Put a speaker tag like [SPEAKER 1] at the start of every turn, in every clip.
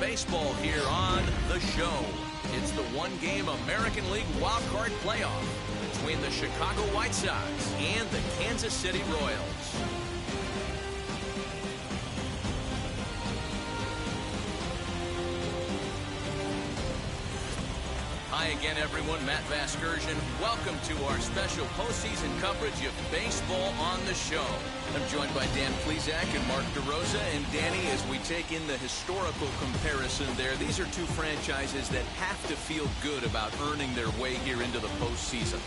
[SPEAKER 1] baseball here on the show. It's the one-game American League wildcard playoff between the Chicago White Sox and the Kansas City Royals. Hi again, everyone. Matt Vasgersian. Welcome to our special postseason coverage of baseball on the show. I'm joined by Dan Plesac and Mark DeRosa. And Danny, as we take in the historical comparison there, these are two franchises that have to feel good about earning their way here into the postseason.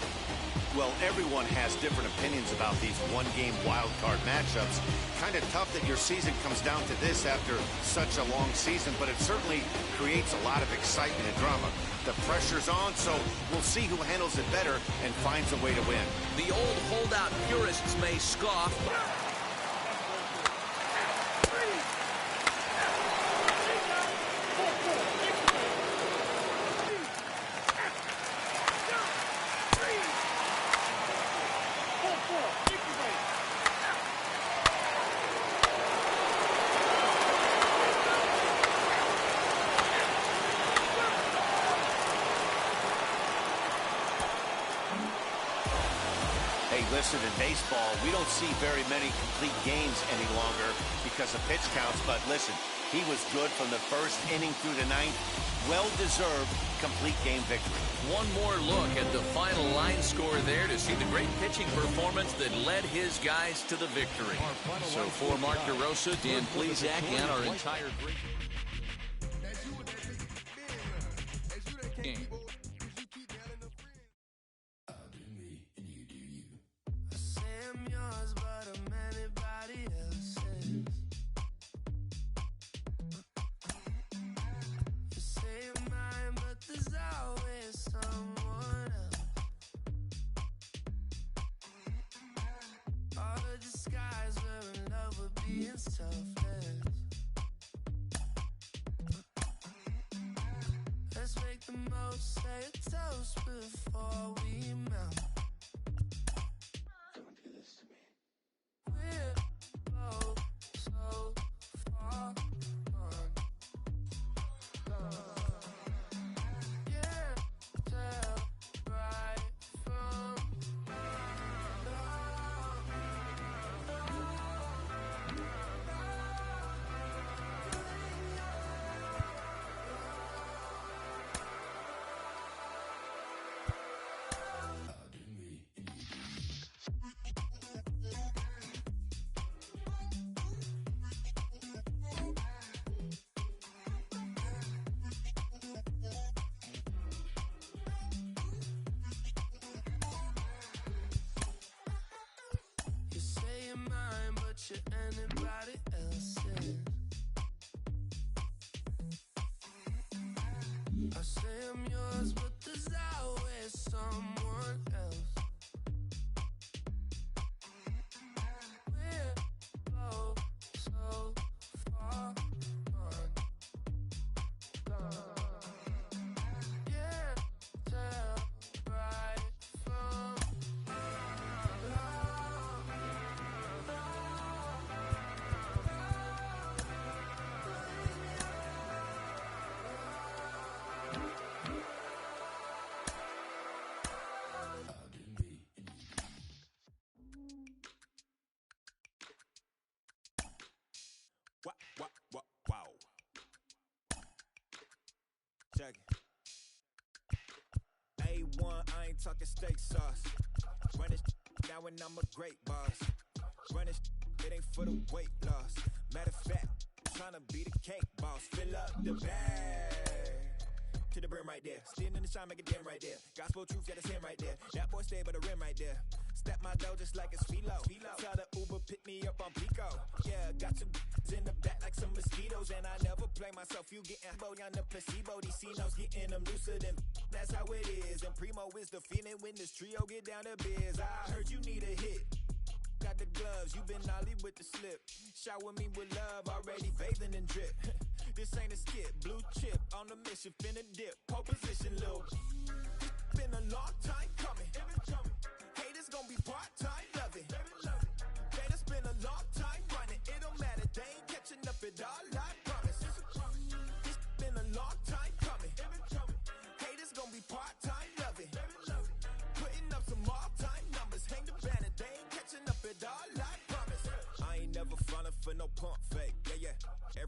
[SPEAKER 2] Well, everyone has different opinions about these one-game wild card matchups. Kind of tough that your season comes down to this after such a long season, but it certainly creates a lot of excitement and drama. The pressure's on, so we'll see who handles it better and finds a way to win.
[SPEAKER 1] The old holdout purists may scoff.
[SPEAKER 2] Listen, in baseball, we don't see very many complete games any longer because of pitch counts. But listen, he was good from the first inning through the ninth. Well-deserved complete game victory.
[SPEAKER 1] One more look at the final line score there to see the great pitching performance that led his guys to the victory. So for Mark DeRosa, Dan Plesac, and our entire group.
[SPEAKER 3] Let's make the most, say a toast before we melt. Don't do this to me. We're both so far gone. Can't tell right from you anybody else's. I say I'm yours, but there's always someone else. We're both so far gone. Can't tell right from
[SPEAKER 4] Wow. Check it. A1, I ain't talking steak sauce. Run this now and I'm a great boss. Run this, it ain't for the weight loss. Matter of fact, tryna be the cake boss. Fill up the bag to the brim right there. Standing in the shine, make it dim right there. Gospel truth, got his hand right there. That boy stay by the rim right there. Step my dough just like it's philo. Tell the Uber pick me up on Pico. Yeah, got two in the back like some mosquitoes, and I never play myself. You getting boy on the placebo. These C-notes getting them looser than. That's how it is. And Primo is the feeling when this trio get down to biz. I heard you need a hit. Got the gloves, you been ollie with the slip. Shower me with love, already bathing and drip. This ain't a skip, blue chip on the mission, finna dip. Pole position, little. Been a long time coming. Haters gonna be part-time loving. Haters been a long time running. It don't matter, they ain't catching up at all, I promise. This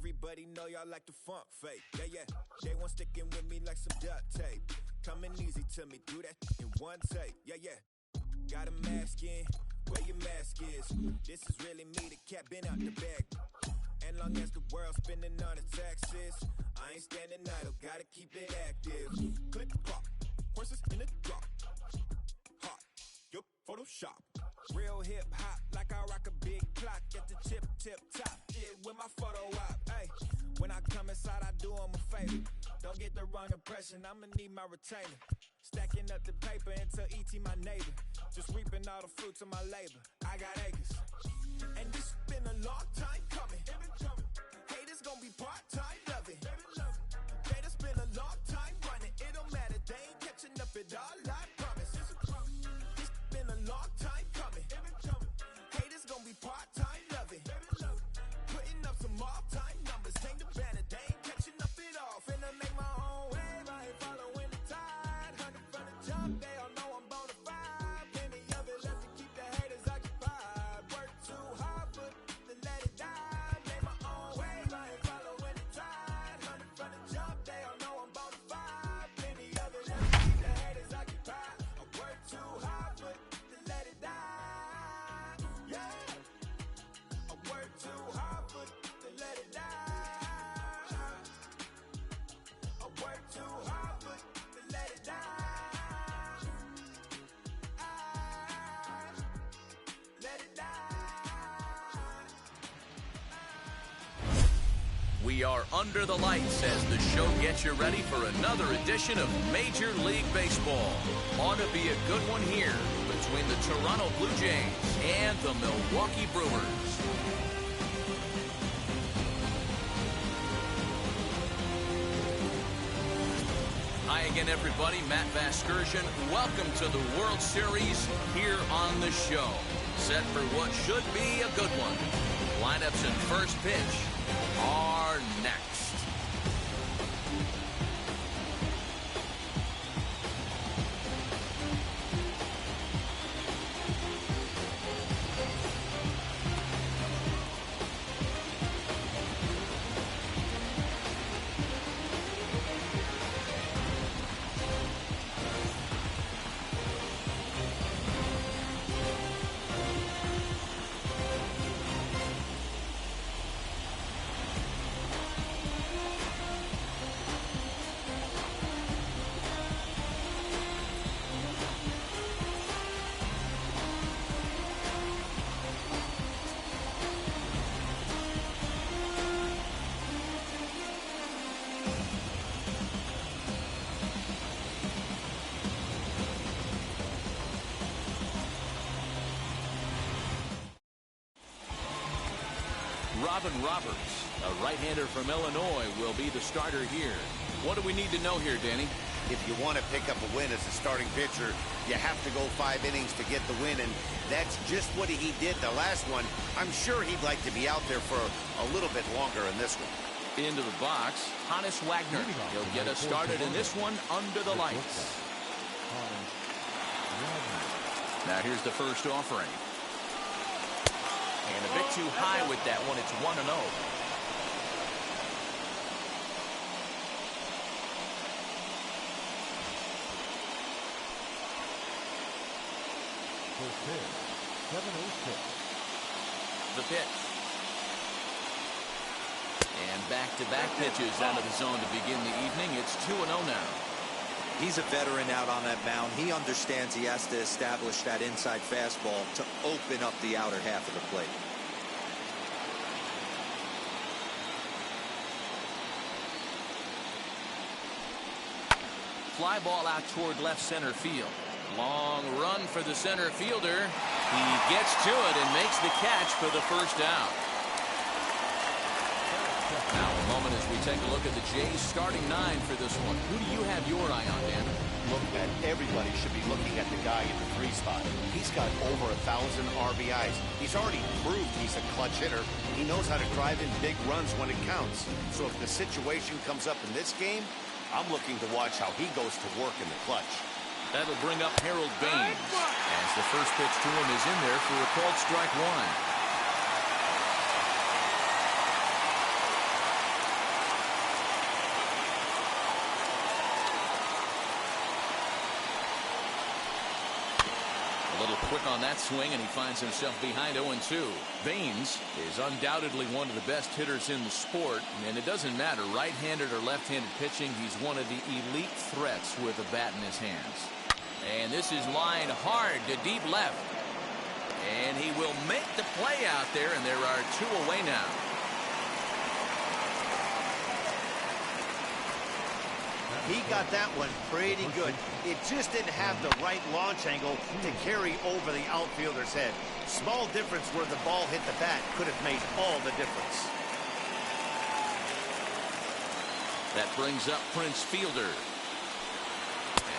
[SPEAKER 4] Everybody know y'all like the funk fake. Yeah, yeah. They want sticking with me like some duct tape. Coming easy to me, do that in one take. Yeah, yeah. Got a mask in, where your mask is. This is really me, the cat been out the bag. And long as the world's spending on the taxes, I ain't standing idle, gotta keep it active. Click the clock, horses in the drop. Hot, yup, Photoshop. Real hip hop, like I rock a big clock at the tip top. Yeah, with my photo op. Hey, when I come inside, I do 'em a favor. Don't get the wrong impression, I'ma need my retainer. Stacking up the paper until ET my neighbor. Just reaping all the fruits of my labor. I got acres. And this been a long time coming. Haters gonna be part-time loving. They just been a long time running. It don't matter, they ain't catching up at all, I promise. This been a long time coming. Haters gonna be part-time loving. Putting up some all-time numbers. Hang the banner, they ain't catching up at all. Finna make my own wave, I ain't following the tide. 100 from the jump, they all know I'm bona fide. Plenty of it left to keep the haters occupied. Work too hard, but to let it die. Make my own wave, I ain't following the tide. 100 from the jump, they all know I'm bona fide. Plenty of it left to keep the haters occupied. I work too hard, but to let it die. Yeah, I work too hard, but to let it die. I work too hard, but to let it die. Let it die.
[SPEAKER 1] We are under the lights as the show gets you ready for another edition of Major League Baseball. Ought to be a good one here between the Toronto Blue Jays and the Milwaukee Brewers. Hi again, everybody. Matt Vasgersian. Welcome to the World Series here on the show. Set for what should be a good one. Lineups and first pitch are next. Robin Roberts, a right-hander from Illinois, will be the starter here. What do we need to know here, Danny?
[SPEAKER 2] If you want to pick up a win as a starting pitcher, you have to go 5 innings to get the win, and that's just what he did the last one. I'm sure he'd like to be out there for a little bit longer in this one.
[SPEAKER 1] Into the box, Hannes Wagner. He'll get us started in this one under the lights. Now here's the first offering. And a bit too high with that one. It's 1-0. The pitch. And back-to-back pitches out of the zone to begin the evening. It's 2-0 now.
[SPEAKER 5] He's a veteran out on that mound. He understands he has to establish that inside fastball to open up the outer half of the plate.
[SPEAKER 1] Fly ball out toward left center field. Long run for the center fielder. He gets to it and makes the catch for the first out. Now a moment as we take a look at the Jays starting 9 for this one. Who do you have your eye on, Dan?
[SPEAKER 2] Look, man, everybody should be looking at the guy in the 3 spot. He's got over 1,000 RBIs. He's already proved he's a clutch hitter. He knows how to drive in big runs when it counts. So if the situation comes up in this game, I'm looking to watch how he goes to work in the clutch.
[SPEAKER 1] That'll bring up Harold Baines as the first pitch to him is in there for a called strike 1. A little quick on that swing, and he finds himself behind 0-2. Baines is undoubtedly one of the best hitters in the sport, and it doesn't matter right-handed or left-handed pitching. He's one of the elite threats with a bat in his hands. And this is lined hard to deep left. And he will make the play out there, and there are 2 away now.
[SPEAKER 2] He got that one pretty good. It just didn't have the right launch angle to carry over the outfielder's head. Small difference where the ball hit the bat could have made all the difference.
[SPEAKER 1] That brings up Prince Fielder.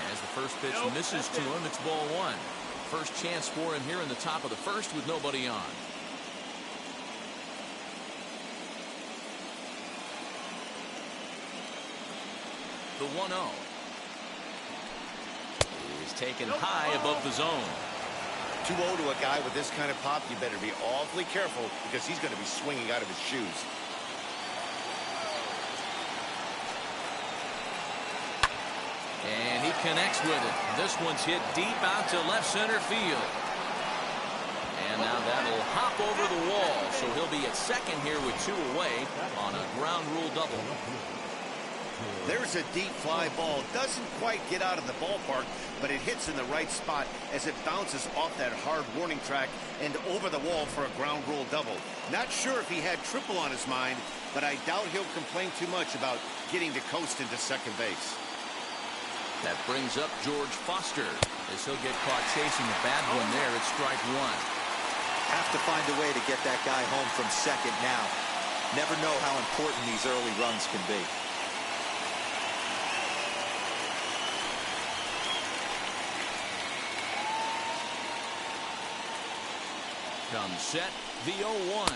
[SPEAKER 1] As the first pitch misses to him, it's ball 1. First chance for him here in the top of the first with nobody on. The 1-0 is taken high above the zone.
[SPEAKER 2] 2-0 to a guy with this kind of pop, you better be awfully careful because he's going to be swinging out of his shoes.
[SPEAKER 1] And he connects with it. This one's hit deep out to left center field. And now that'll hop over the wall. So he'll be at second here with 2 away on a ground rule double.
[SPEAKER 2] There's a deep fly ball. Doesn't quite get out of the ballpark, but it hits in the right spot as it bounces off that hard warning track and over the wall for a ground rule double. Not sure if he had triple on his mind, but I doubt he'll complain too much about getting to coast into second base.
[SPEAKER 1] That brings up George Foster as he'll get caught chasing a bad one there at strike 1.
[SPEAKER 5] Have to find a way to get that guy home from second now. Never know how important these early runs can be.
[SPEAKER 1] Comes set, the 0-1.
[SPEAKER 6] 1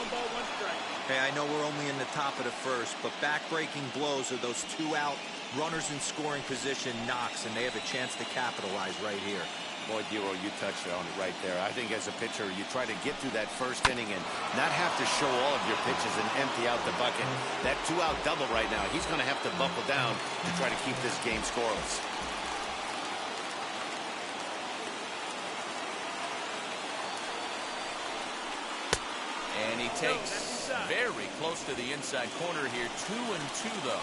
[SPEAKER 6] ball, 1 strike.
[SPEAKER 5] Hey, I know we're only in the top of the first, but back-breaking blows are those 2 out runners in scoring position knocks, and they have a chance to capitalize right here.
[SPEAKER 2] Boy, Dero, you touched on it right there. I think as a pitcher, you try to get through that first inning and not have to show all of your pitches and empty out the bucket. That 2-out double right now, he's going to have to buckle down to try to keep this game scoreless.
[SPEAKER 1] And he takes very close to the inside corner here. 2-2 though.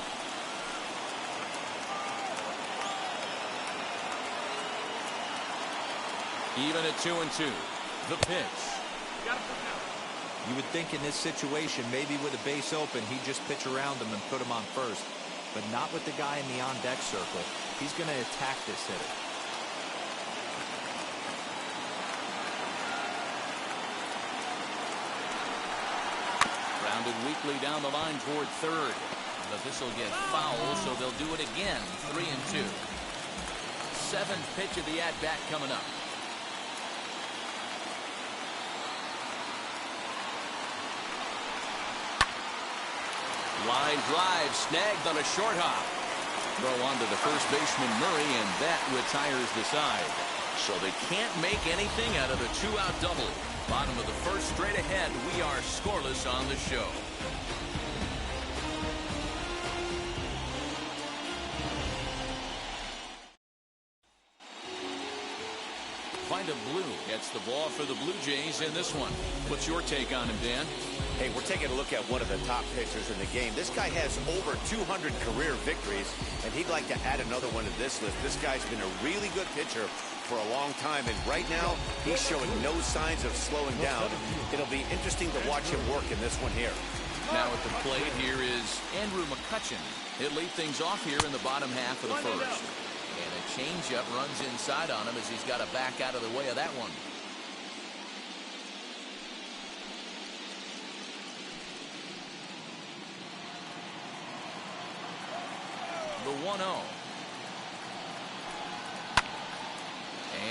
[SPEAKER 1] Even at 2-2. The pitch.
[SPEAKER 5] You would think in this situation, maybe with a base open, he'd just pitch around him and put him on first. But not with the guy in the on-deck circle. He's going to attack this hitter.
[SPEAKER 1] Rounded weakly down the line toward third. But this will get foul, so they'll do it again. 3-2. 7th pitch of the at-bat coming up. Line drive snagged on a short hop. Throw onto the first baseman Murray, and that retires the side. So they can't make anything out of the 2-out double. Bottom of the first, straight ahead. We are scoreless on the show. Find a blue gets the ball for the Blue Jays in this one. What's your take on him, Dan?
[SPEAKER 2] Hey, we're taking a look at one of the top pitchers in the game. This guy has over 200 career victories, and he'd like to add another one to this list. This guy's been a really good pitcher for a long time, and right now, he's showing no signs of slowing down. It'll be interesting to watch him work in this one here.
[SPEAKER 1] Now at the plate here is Andrew McCutchen. He'll lead things off here in the bottom half of the first. And a changeup runs inside on him as he's got to back out of the way of that one. The 1-0.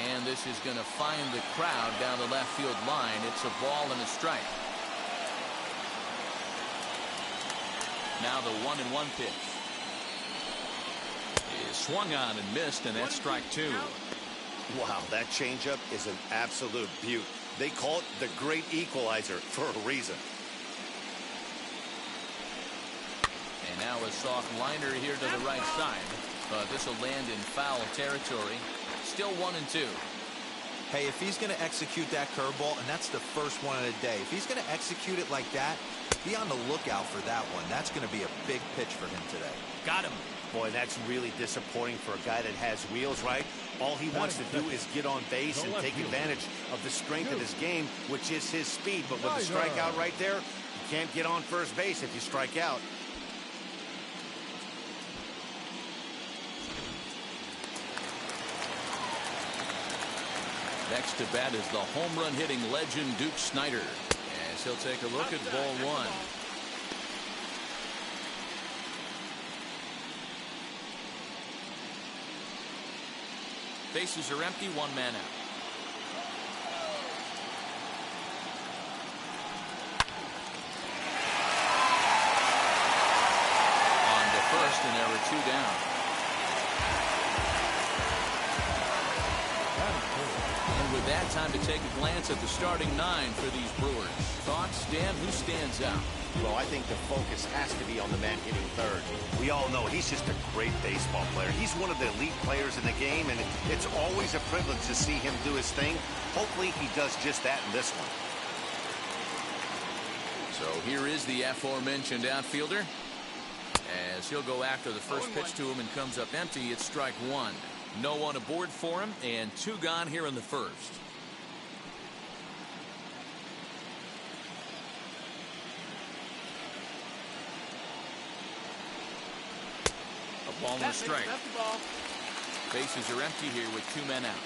[SPEAKER 1] And this is going to find the crowd down the left field line. It's a ball and a strike. Now the 1-1 pitch is swung on and missed, and that's strike 2.
[SPEAKER 2] Wow, that changeup is an absolute beaut. They call it the great equalizer for a reason.
[SPEAKER 1] And now a soft liner here to the right side, but this will land in foul territory. Still 1-2.
[SPEAKER 5] Hey, if he's going to execute that curveball, and that's the first one of the day, if he's going to execute it like that, be on the lookout for that one. That's going to be a big pitch for him today.
[SPEAKER 1] Got him.
[SPEAKER 2] Boy, that's really disappointing for a guy that has wheels, right? All he wants to do is get on base and take advantage of the strength of his game, which is his speed. But with the strikeout right there, you can't get on first base if you strike out.
[SPEAKER 1] Next to bat is the home run hitting legend Duke Snider. As he'll take a look at ball one. Bases are empty, one man out. On to first, and there are two down. And with that, time to take a glance at the starting nine for these Brewers. Thoughts, Dan? Who stands out?
[SPEAKER 2] Well, I think the focus has to be on the man hitting third. We all know he's just a great baseball player. He's one of the elite players in the game, and it's always a privilege to see him do his thing. Hopefully he does just that in this one.
[SPEAKER 1] So here is the aforementioned outfielder. As he'll go after the first pitch to him and comes up empty, it's strike one. No one aboard for him, and two gone here in the first. A ball and a strike. Bases are empty here with two men out.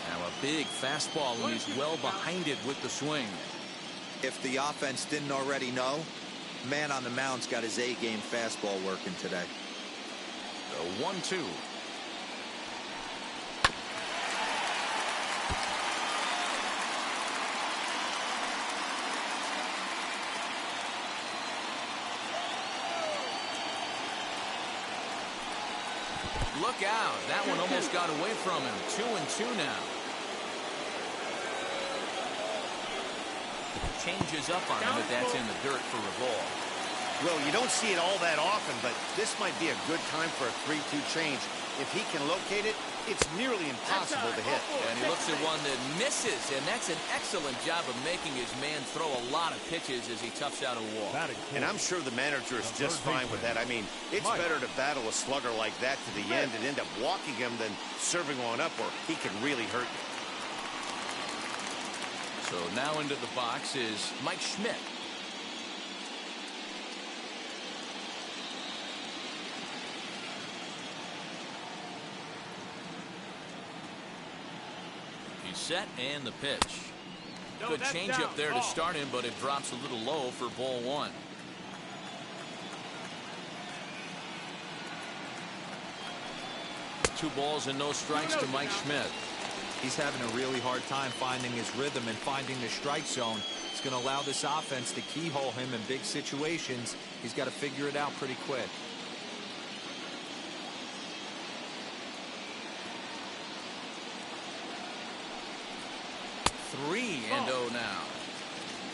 [SPEAKER 1] Now a big fastball, and he's well behind it with the swing.
[SPEAKER 5] If the offense didn't already know, man on the mound's got his A-game fastball working today.
[SPEAKER 1] The 1-2. Look out. That one almost got away from him. 2-2 now. Changes up on him, but that's in the dirt for a ball.
[SPEAKER 2] Well, you don't see it all that often, but this might be a good time for a 3-2 change. If he can locate it, it's nearly impossible to hit.
[SPEAKER 1] And he looks at one that misses, and that's an excellent job of making his man throw a lot of pitches as he toughs out a wall.
[SPEAKER 2] And I'm sure the manager is just fine with that. I mean, it's better to battle a slugger like that to the end and end up walking him than serving one up where he can really hurt you.
[SPEAKER 1] So now into the box is Mike Schmidt. He's set, and the pitch. Good changeup there to start him, but it drops a little low for ball one. Two balls and no strikes to Mike Schmidt.
[SPEAKER 5] He's having a really hard time finding his rhythm and finding the strike zone. It's going to allow this offense to keyhole him in big situations. He's got to figure it out pretty quick.
[SPEAKER 1] Three and 0 now.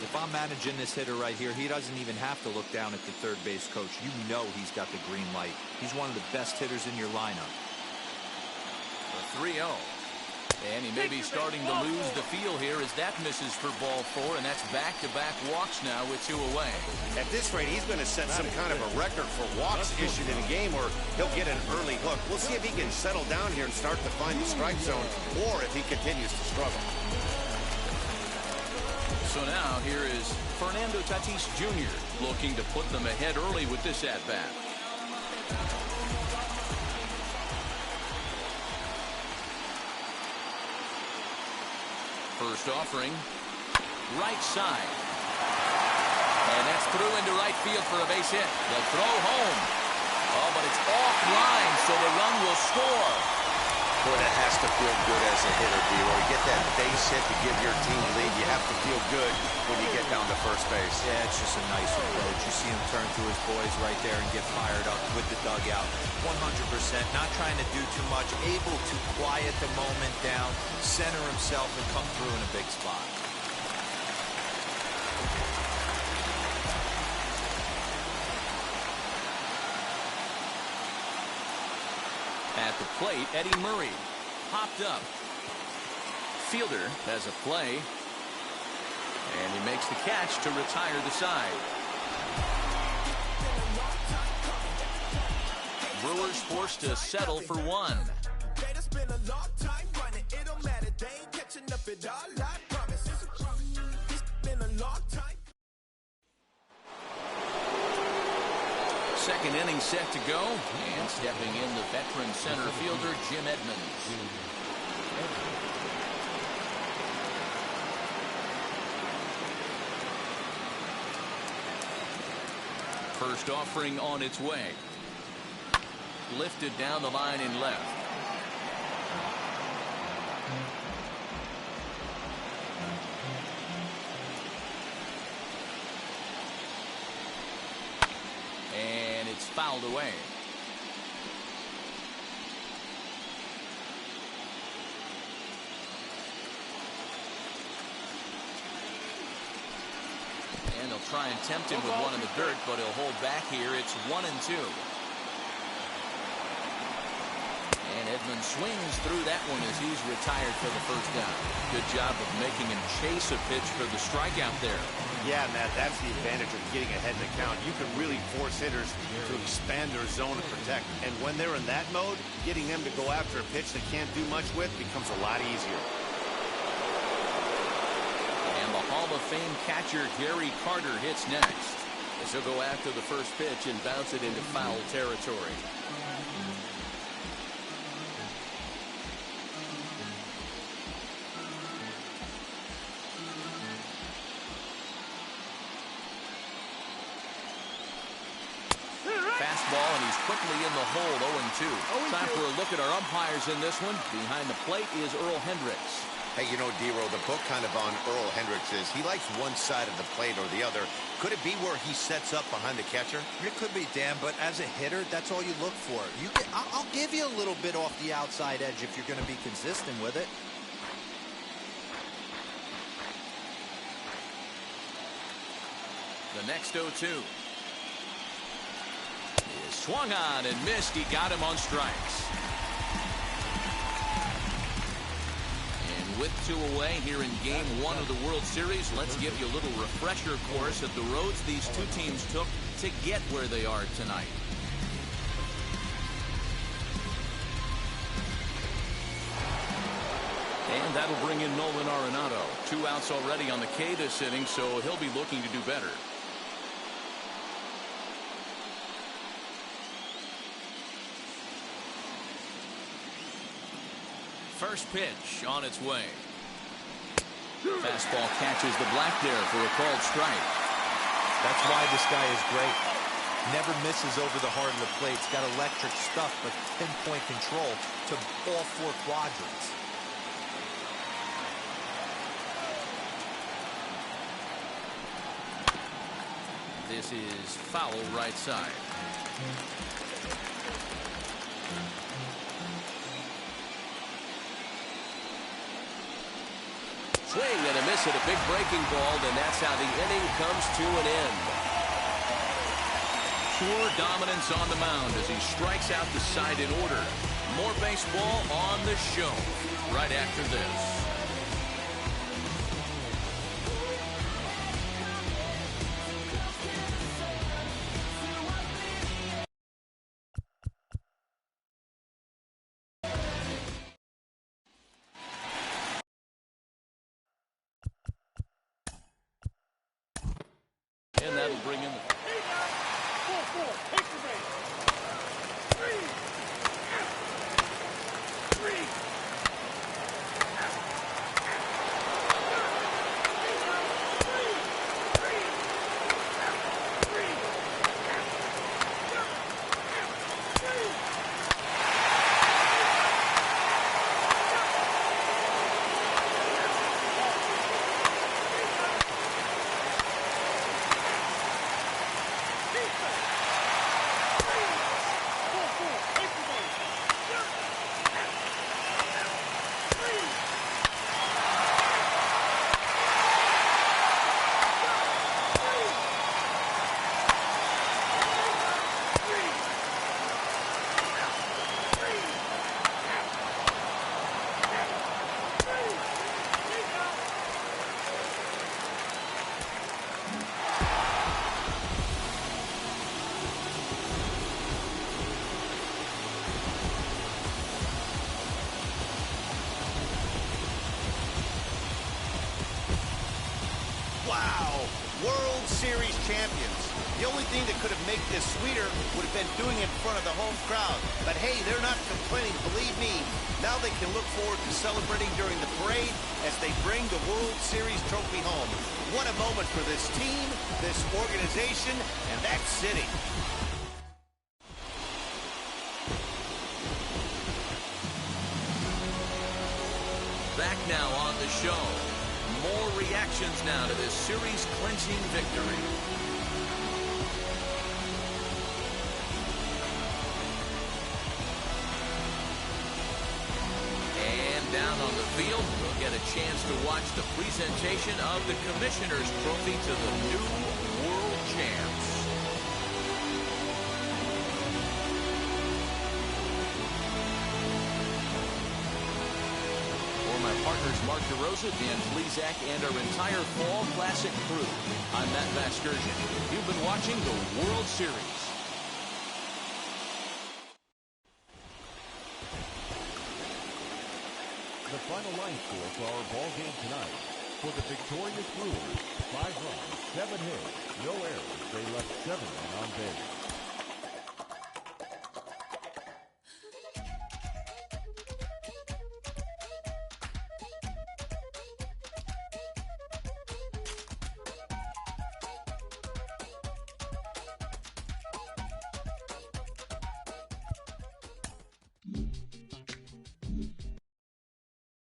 [SPEAKER 5] If I'm managing this hitter right here, he doesn't even have to look down at the third base coach. You know he's got the green light. He's one of the best hitters in your lineup.
[SPEAKER 1] A 3-0. And he may be starting to lose the feel here as that misses for ball four, and that's back-to-back walks now with two away.
[SPEAKER 2] At this rate, he's going to set some kind of a record for walks issued in a game, or he'll get an early hook. We'll see if he can settle down here and start to find the strike zone, or if he continues to struggle.
[SPEAKER 1] So now here is Fernando Tatis Jr. looking to put them ahead early with this at-bat. First offering, right side. And that's through into right field for a base hit. The throw home. Oh, but it's offline, so the run will score.
[SPEAKER 2] Boy, that has to feel good as a hitter, D. Or you get that base hit to give your team the lead, you have to feel good when you get down to first base.
[SPEAKER 5] Yeah, it's just a nice approach. You see him turn to his boys right there and get fired up with the dugout. 100%, not trying to do too much, able to quiet the moment down, center himself, and come through in a big spot.
[SPEAKER 1] At the plate, Eddie Murray. Popped up. Fielder has a play. And he makes the catch to retire the side. Brewers forced to settle for one. Second inning set to go, and stepping in the veteran center fielder Jim Edmonds. First offering on its way. Lifted down the line in left. And it's fouled away. And they'll try and tempt him with one in the dirt, but he'll hold back here. It's 1-2. And Edmonds swings through that one as he's retired for the first down. Good job of making him chase a pitch for the strikeout there.
[SPEAKER 2] Yeah, Matt, that's the advantage of getting ahead in the count. You can really force hitters to expand their zone and protect. And when they're in that mode, getting them to go after a pitch they can't do much with becomes a lot easier.
[SPEAKER 1] And the Hall of Fame catcher Gary Carter hits next, as he'll go after the first pitch and bounce it into foul territory. Fastball, and he's quickly in the hole. 0-2. Time for a look at our umpires in this one. Behind the plate is Earl Hendricks.
[SPEAKER 2] Hey, you know, D-Row, the book kind of on Earl Hendricks is he likes one side of the plate or the other. Could it be where he sets up behind the catcher?
[SPEAKER 5] It could be, Dan, but as a hitter, that's all you look for. I'll give you a little bit off the outside edge if you're going to be consistent with it.
[SPEAKER 1] The next 0-2. Swung on and missed. He got him on strikes. And with 2 away here in Game 1 of the World Series, let's give you a little refresher course of the roads these two teams took to get where they are tonight. And that'll bring in Nolan Arenado. 2 outs already on the K this inning, so he'll be looking to do better. First pitch on its way. Fastball catches the black there for a called strike.
[SPEAKER 5] That's why this guy is great. Never misses over the heart of the plate. He's got electric stuff, but pinpoint control to all 4 quadrants.
[SPEAKER 1] This is foul right side. Swing and a miss at a big breaking ball, and that's how the inning comes to an end. Pure dominance on the mound as he strikes out the side in order. More baseball on the show right after this. And that'll bring in the...
[SPEAKER 6] 4-4. Take the base. 3.
[SPEAKER 2] Series champions. The only thing that could have made this sweeter would have been doing it in front of the home crowd. But hey, they're not complaining, believe me. Now they can look forward to celebrating during the parade as they bring the World Series trophy home. What a moment for this team, this organization, and that city.
[SPEAKER 1] Back now on the show. More reactions now to this series-clinching victory. And down on the field, we'll get a chance to watch the presentation of the Commissioner's Trophy to the new World Champs. My partners Mark DeRosa, Dan Plesac, and our entire Fall Classic crew. I'm Matt Vasgersian. You've been watching the World Series.
[SPEAKER 7] The final line score for our ball game tonight. For the victorious Brewers, 5 runs, 7 hits, no errors. They left 7 men on base.